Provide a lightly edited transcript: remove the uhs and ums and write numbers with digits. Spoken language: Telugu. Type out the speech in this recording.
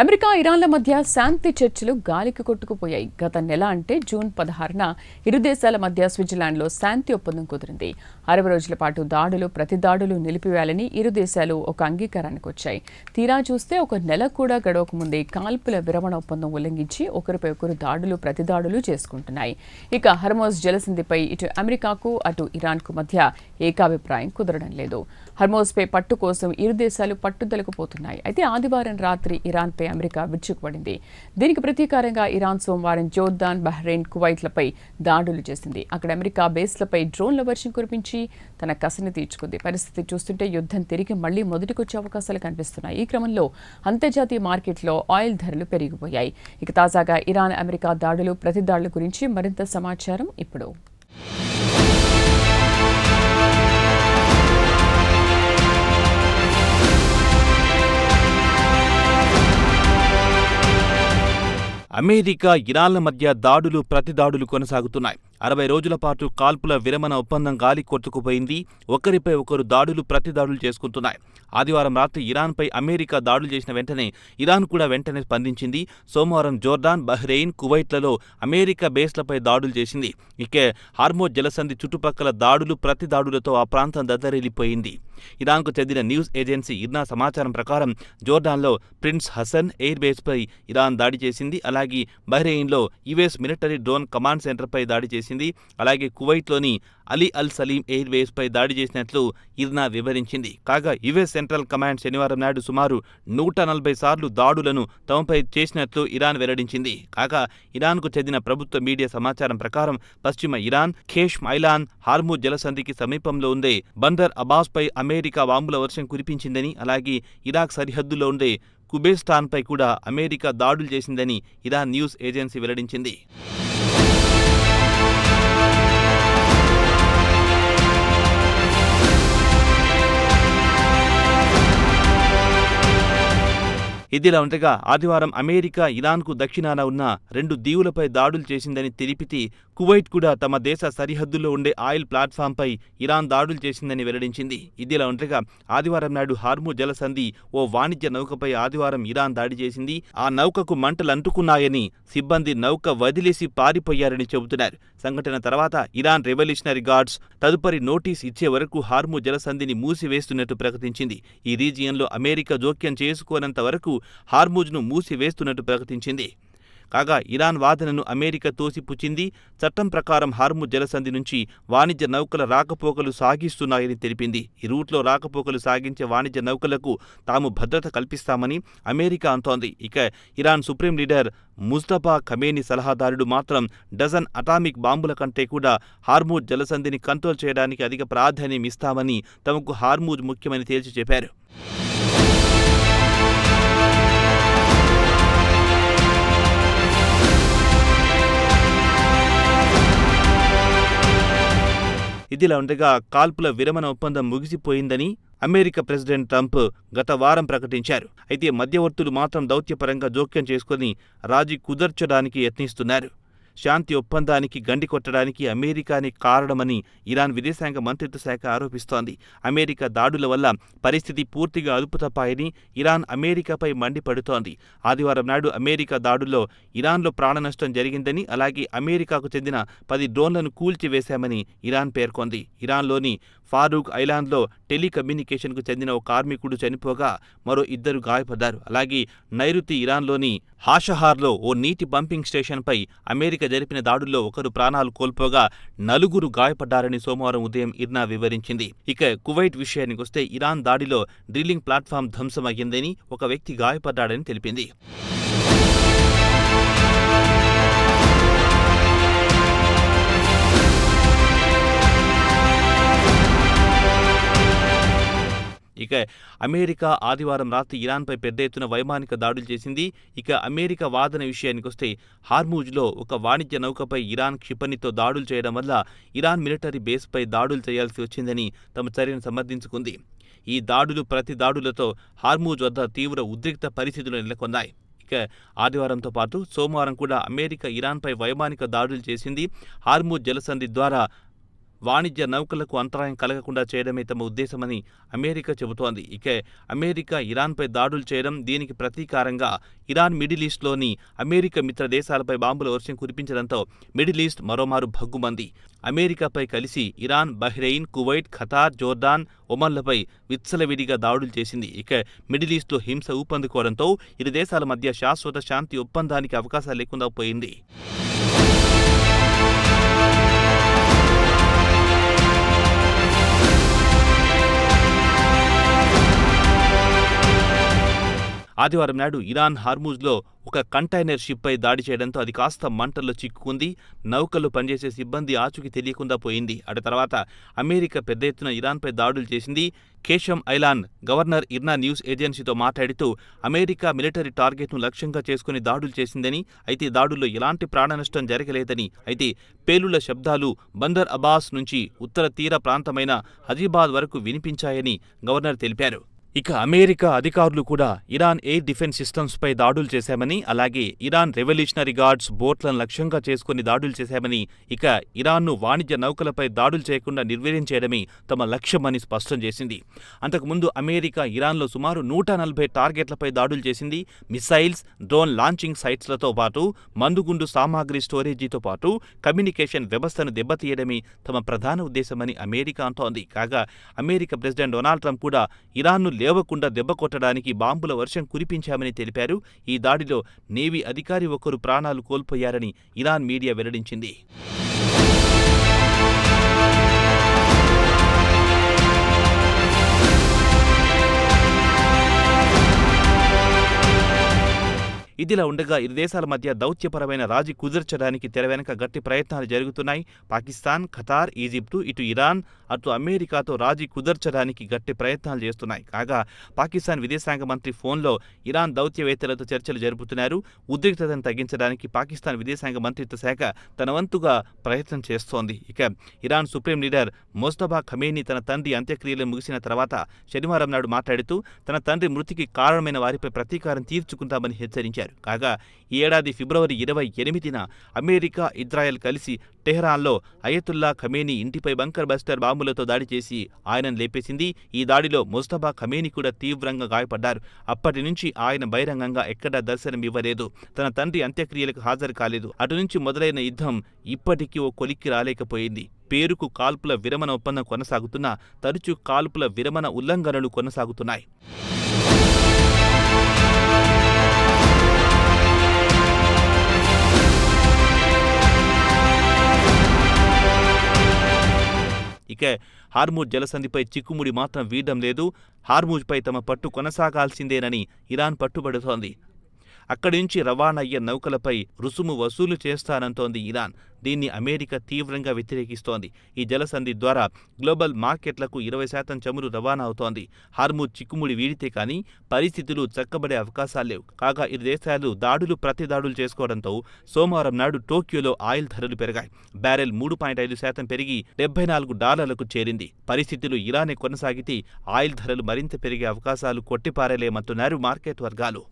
అమెరికా ఇరాన్ల మధ్య శాంతి చర్చలు గాలికి కొట్టుకుపోయాయి. గత నెల అంటే జూన్ 16న ఇరు దేశాల మధ్య స్విట్జర్లాండ్లో శాంతి ఒప్పందం కుదిరింది. 60 రోజుల పాటు దాడులు ప్రతిదాడులు నిలిపివేయాలని ఇరు దేశాలు ఒక అంగీకారానికి వచ్చాయి. తీరా చూస్తే ఒక నెల కూడా గడవకముందే కాల్పుల విరమణ ఒప్పందం ఉల్లంఘించి ఒకరిపై ఒకరు దాడులు ప్రతిదాడులు చేసుకుంటున్నాయి. ఇక హర్మోజ్ జలసంధిపై ఇటు అమెరికాకు అటు ఇరాన్కు మధ్య ఏకాభిప్రాయం కుదరడం లేదు. హర్మోజ్పై పట్టు కోసం ఇరు దేశాలు పట్టుదలకు పోతున్నాయి. అయితే ఆదివారం రాత్రి ఇరాన్పై అమెరికా విరుచుకుపడింది. దీనికి ప్రతీకారంగా ఇరాన్ సోమవారం జోర్దాన్, బహ్రెయిన్, కువైట్లపై దాడులు చేసింది. అక్కడ అమెరికా బేస్లపై డ్రోన్ల వర్షం కురిపించి తన కసిని తీర్చుకుంది. పరిస్థితి చూస్తుంటే యుద్ధం తిరిగి మళ్లీ మొదటికొచ్చే అవకాశాలు కనిపిస్తున్నాయి. ఈ క్రమంలో అంతర్జాతీయ మార్కెట్లో ఆయిల్ ధరలు పెరిగిపోయాయి. ఇక తాజాగా ఇరాన్, అమెరికా దాడులు ప్రతిదాడుల గురించి మరింత సమాచారం ఇప్పుడు. అమెరికా, ఇరాన్ల మధ్య దాడులు ప్రతిదాడులు కొనసాగుతున్నాయి. 60 రోజుల పాటు కాల్పుల విరమణ ఒప్పందం గాలి కొట్టుకుపోయింది. ఒకరిపై ఒకరు దాడులు ప్రతిదాడులు చేసుకుంటున్నాయి. ఆదివారం రాత్రి ఇరాన్పై అమెరికా దాడులు చేసిన వెంటనే ఇరాన్ కూడా వెంటనే స్పందించింది. సోమవారం జోర్డాన్, బహ్రెయిన్, కువైట్లలో అమెరికా బేస్లపై దాడులు చేసింది. ఇక హార్మోజ్ జలసంధి చుట్టుపక్కల దాడులు ప్రతిదాడులతో ఆ ప్రాంతం దద్దరిల్లిపోయింది. ఇరాన్కు చెందిన న్యూస్ ఏజెన్సీ ఇర్నా సమాచారం ప్రకారం జోర్డాన్లో ప్రిన్స్ హసన్ ఎయిర్ బేస్పై ఇరాన్ దాడి చేసింది. అలాగే బహ్రెయిన్లో యుఎస్ మిలిటరీ డ్రోన్ కమాండ్ సెంటర్పై దాడి చేసింది. అలాగే కువైట్లోని అలీ అల్ సలీం ఎయిర్ బేస్పై దాడి చేసినట్లు ఇర్నా వివరించింది. కాగా యుఎస్ సెంట్రల్ కమాండ్ శనివారం నాడు సుమారు 140 సార్లు దాడులను తమపై చేసినట్లు ఇరాన్ వెల్లడించింది. కాగా ఇరాన్కు చెందిన ప్రభుత్వ మీడియా సమాచారం ప్రకారం పశ్చిమ ఇరాన్, ఖేష్ మైలాన్, హార్మూజ్ జలసంధికి సమీపంలో ఉండే బందర్ అబ్బాస్పై అమెరికా బాంబుల వర్షం కురిపించిందని, అలాగే ఇరాక్ సరిహద్దులో ఉండే కుబేస్తాన్పై కూడా అమెరికా దాడులు చేసిందని ఇరాన్ న్యూస్ ఏజెన్సీ వెల్లడించింది. ఇదిలా ఉండగా ఆదివారం అమెరికా ఇరాన్కు దక్షిణాన ఉన్న 2 దీవులపై దాడులు చేసిందని తెలిపితే కువైట్ కూడా తమ దేశ సరిహద్దుల్లో ఉండే ఆయిల్ ప్లాట్ఫామ్పై ఇరాన్ దాడులు చేసిందని వెల్లడించింది. ఇదిలా ఉండగా ఆదివారం నాడు హార్మూజ్ జలసంధి ఓ వాణిజ్య నౌకపై ఆదివారం ఇరాన్ దాడి చేసింది. ఆ నౌకకు మంటలంటుకున్నాయని, సిబ్బంది నౌక వదిలేసి పారిపోయారని చెబుతున్నారు. సంఘటన తర్వాత ఇరాన్ రెవల్యూషనరీ గార్డ్స్ తదుపరి నోటీస్ ఇచ్చే వరకు హార్మూజ్ జలసంధిని మూసివేస్తున్నట్టు ప్రకటించింది. ఈ రీజియన్లో అమెరికా జోక్యం చేసుకోనంత వరకు హార్మూజ్ను మూసివేస్తున్నట్టు ప్రకటించింది. కాగా ఇరాన్ వాదనను అమెరికా తోసిపుచ్చింది. చట్టం ప్రకారం హార్మూజ్ జలసంధి నుంచి వాణిజ్య నౌకల రాకపోకలు సాగిస్తున్నాయని తెలిపింది. ఈ రూట్లో రాకపోకలు సాగించే వాణిజ్య నౌకలకు తాము భద్రత కల్పిస్తామని అమెరికా అంటోంది. ఇక ఇరాన్ సుప్రీం లీడర్ ముజ్తఫా ఖమేనీ సలహాదారుడు మాత్రం డజన్ అటామిక్ బాంబుల కంటే కూడా హార్మూజ్ జలసంధిని కంట్రోల్ చేయడానికి అధిక ప్రాధాన్యం ఇస్తామని, తమకు హార్మూజ్ ముఖ్యమని తేల్చి చెప్పారు. ఇదిలా ఉండగా కాల్పుల విరమణ ఒప్పందం ముగిసిపోయిందని అమెరికా ప్రెసిడెంట్ ట్రంప్ గత వారం ప్రకటించారు. అయితే మధ్యవర్తులు మాత్రం దౌత్యపరంగా జోక్యం చేసుకుని రాజీ కుదర్చడానికి యత్నిస్తున్నారు. శాంతి ఒప్పందానికి గండి కొట్టడానికి అమెరికానే కారణమని ఇరాన్ విదేశాంగ మంత్రిత్వ శాఖ ఆరోపిస్తోంది. అమెరికా దాడుల వల్ల పరిస్థితి పూర్తిగా అదుపు తప్పాయని ఇరాన్ అమెరికాపై మండిపడుతోంది. ఆదివారం నాడు అమెరికా దాడుల్లో ఇరాన్లో ప్రాణనష్టం జరిగిందని, అలాగే అమెరికాకు చెందిన 10 డ్రోన్లను కూల్చివేశామని ఇరాన్ పేర్కొంది. ఇరాన్లోని ఫారూక్ ఐలాండ్లో టెలికమ్యూనికేషన్కు చెందిన ఓ కార్మికుడు చనిపోగా మరో 2 గాయపడ్డారు. అలాగే నైరుతి ఇరాన్లోని హాషహార్లో ఓ నీటి పంపింగ్ స్టేషన్పై అమెరికా జరిపిన దాడుల్లో 1 ప్రాణాలు కోల్పోగా 4 గాయపడ్డారని సోమవారం ఉదయం ఇర్నా వివరించింది. ఇక కువైట్ విషయానికొస్తే ఇరాన్ దాడిలో డ్రిల్లింగ్ ప్లాట్ఫామ్ ధ్వంసమయ్యిందని, ఒక వ్యక్తి గాయపడ్డాడని తెలిపింది. ఇక అమెరికా ఆదివారం రాత్రి ఇరాన్పై పెద్ద ఎత్తున వైమానిక దాడులు చేసింది. ఇక అమెరికా వాదన విషయానికొస్తే హార్మూజ్లో ఒక వాణిజ్య నౌకపై ఇరాన్ క్షిపణితో దాడులు చేయడం వల్ల ఇరాన్ మిలిటరీ బేస్పై దాడులు చేయాల్సి వచ్చిందని తమ చర్యను సమర్థించుకుంది. ఈ దాడులు ప్రతి దాడులతో హార్మూజ్ వద్ద తీవ్ర ఉద్రిక్త పరిస్థితులు నెలకొన్నాయి. ఇక ఆదివారంతో పాటు సోమవారం కూడా అమెరికా ఇరాన్పై వైమానిక దాడులు చేసింది. హార్మూజ్ జలసంధి ద్వారా వాణిజ్య నౌకలకు అంతరాయం కలగకుండా చేయడమే తమ ఉద్దేశమని అమెరికా చెబుతోంది. ఇక అమెరికా ఇరాన్పై దాడులు చేయడం, దీనికి ప్రతీకారంగా ఇరాన్ మిడిల్ ఈస్ట్లోని అమెరికా మిత్ర దేశాలపై బాంబుల వర్షం కురిపించడంతో మిడిల్ ఈస్ట్ మరోమారు భగ్గుమంది. అమెరికాపై కలిసి Iran, Bahrain, Kuwait, Qatar, Jordan, ఒమన్లపై విచ్చలవిడిగా దాడులు చేసింది. ఇక మిడిల్ ఈస్ట్లో హింస ఊపందుకోవడంతో ఇరు దేశాల మధ్య శాశ్వత శాంతి ఒప్పందానికి అవకాశాలు లేకుండా పోయింది. ఆదివారం నాడు ఇరాన్ హార్మూజ్లో ఒక కంటైనర్ షిప్పై దాడి చేయడంతో అది కాస్త మంటల్లో చిక్కుకుంది. నౌకల్లో పనిచేసే సిబ్బంది ఆచూకీ తెలియకుండా పోయింది. అటు తర్వాత అమెరికా పెద్ద ఎత్తున ఇరాన్పై దాడులు చేసింది. కేషమ్ ఐలాన్ గవర్నర్ ఇర్నా న్యూస్ ఏజెన్సీతో మాట్లాడుతూ అమెరికా మిలిటరీ టార్గెట్ను లక్ష్యంగా చేసుకుని దాడులు చేసిందని, అయితే దాడుల్లో ఎలాంటి ప్రాణనష్టం జరగలేదని, అయితే పేలుళ్ల శబ్దాలు బందర్ అబ్బాస్ నుంచి ఉత్తర తీర ప్రాంతమైన హజీబాద్ వరకు వినిపించాయని గవర్నర్ తెలిపారు. ఇక అమెరికా అధికారులు కూడా ఇరాన్ ఎయిర్ డిఫెన్స్ సిస్టమ్స్పై దాడులు చేశామని, అలాగే ఇరాన్ రెవల్యూషనరీ గార్డ్స్ బోట్లను లక్ష్యంగా చేసుకుని దాడులు చేశామని, ఇక ఇరాన్ను వాణిజ్య నౌకలపై దాడులు చేయకుండా నిర్వీర్యం చేయడమే తమ లక్ష్యమని స్పష్టం చేసింది. అంతకుముందు అమెరికా ఇరాన్లో సుమారు 140 టార్గెట్లపై దాడులు చేసింది. మిసైల్స్, డ్రోన్ లాంచింగ్ సైట్స్లతో పాటు మందుగుండు సామాగ్రి స్టోరేజీతో పాటు కమ్యూనికేషన్ వ్యవస్థను దెబ్బతీయడమే తమ ప్రధాన ఉద్దేశమని అమెరికా అంటోంది. కాగా అమెరికా ప్రెసిడెంట్ డొనాల్డ్ ట్రంప్ కూడా ఇరాన్ను లేవకుండా దెబ్బ కొట్టడానికి బాంబుల వర్షం కురిపించామని తెలిపారు. ఈ దాడిలో నేవీ అధికారి ఒకరు ప్రాణాలు కోల్పోయారని ఇరాన్ మీడియా వెల్లడించింది. ఇదిలా ఉండగా ఇరు దేశాల మధ్య దౌత్యపరమైన రాజీ కుదర్చడానికి తెరవెనక గట్టి ప్రయత్నాలు జరుగుతున్నాయి. పాకిస్తాన్, ఖతార్, ఈజిప్టు, ఇటు ఇరాన్, అటు అమెరికాతో రాజీ కుదర్చడానికి గట్టి ప్రయత్నాలు చేస్తున్నాయి. కాగా పాకిస్తాన్ విదేశాంగ మంత్రి ఫోన్లో ఇరాన్ దౌత్యవేత్తలతో చర్చలు జరుపుతున్నారు. ఉద్రిక్తతను తగ్గించడానికి పాకిస్తాన్ విదేశాంగ మంత్రిత్వ శాఖ తన వంతుగా ప్రయత్నం చేస్తోంది. ఇక Iran supreme leader Mojtaba Khamenei తన తండ్రి అంత్యక్రియలు ముగిసిన తర్వాత శనివారం నాడు మాట్లాడుతూ తన తండ్రి మృతికి కారణమైన వారిపై ప్రతీకారం తీర్చుకుంటామని హెచ్చరించారు. కాగా ఈ ఏడాది ఫిబ్రవరి 28న అమెరికా, ఇజ్రాయెల్ కలిసి టెహ్రాన్లో అయతుల్లా ఖమేనీ ఇంటిపై బంకర్ బస్టర్ బాంబులతో దాడి చేసి ఆయనను లేపేసింది. ఈ దాడిలో మొజ్తబా ఖమేనీ కూడా తీవ్రంగా గాయపడ్డారు. అప్పటి నుంచి ఆయన బహిరంగంగా ఎక్కడా దర్శనమివ్వలేదు. తన తండ్రి అంత్యక్రియలకు హాజరు కాలేదు. అటు నుంచి మొదలైన యుద్ధం ఇప్పటికీ ఓ కొలిక్కి రాలేకపోయింది. పేరుకు కాల్పుల విరమణ ఒప్పందం కొనసాగుతున్నా తరచూ కాల్పుల విరమణ ఉల్లంఘనలు కొనసాగుతున్నాయి. ఇక హార్మూజ్ జలసంధిపై చిక్కుముడి మాత్రం వీడడం లేదు. హార్మూజ్పై తమ పట్టు కొనసాగాల్సిందేనని ఇరాన్ పట్టుబడుతోంది. అక్కడి నుంచి రవాణా అయ్యే నౌకలపై రుసుము వసూలు చేస్తానంటోంది ఇరాన్. దీన్ని అమెరికా తీవ్రంగా వ్యతిరేకిస్తోంది. ఈ జలసంధి ద్వారా గ్లోబల్ మార్కెట్లకు 20% చమురు రవాణా అవుతోంది. హార్మూజ్ చిక్కుముడి వీడితే కానీ పరిస్థితులు చక్కబడే అవకాశాలు లేవు. కాగా ఇరు దేశాలు దాడులు ప్రతి దాడులు చేసుకోవడంతో సోమవారం నాడు టోక్యోలో ఆయిల్ ధరలు పెరిగాయి. బ్యారెల్ 3.5% పెరిగి $74కు చేరింది. పరిస్థితులు ఇలానే కొనసాగితే ఆయిల్ ధరలు మరింత పెరిగే అవకాశాలు కొట్టిపారేలేమంటున్నారు మార్కెట్ వర్గాలు.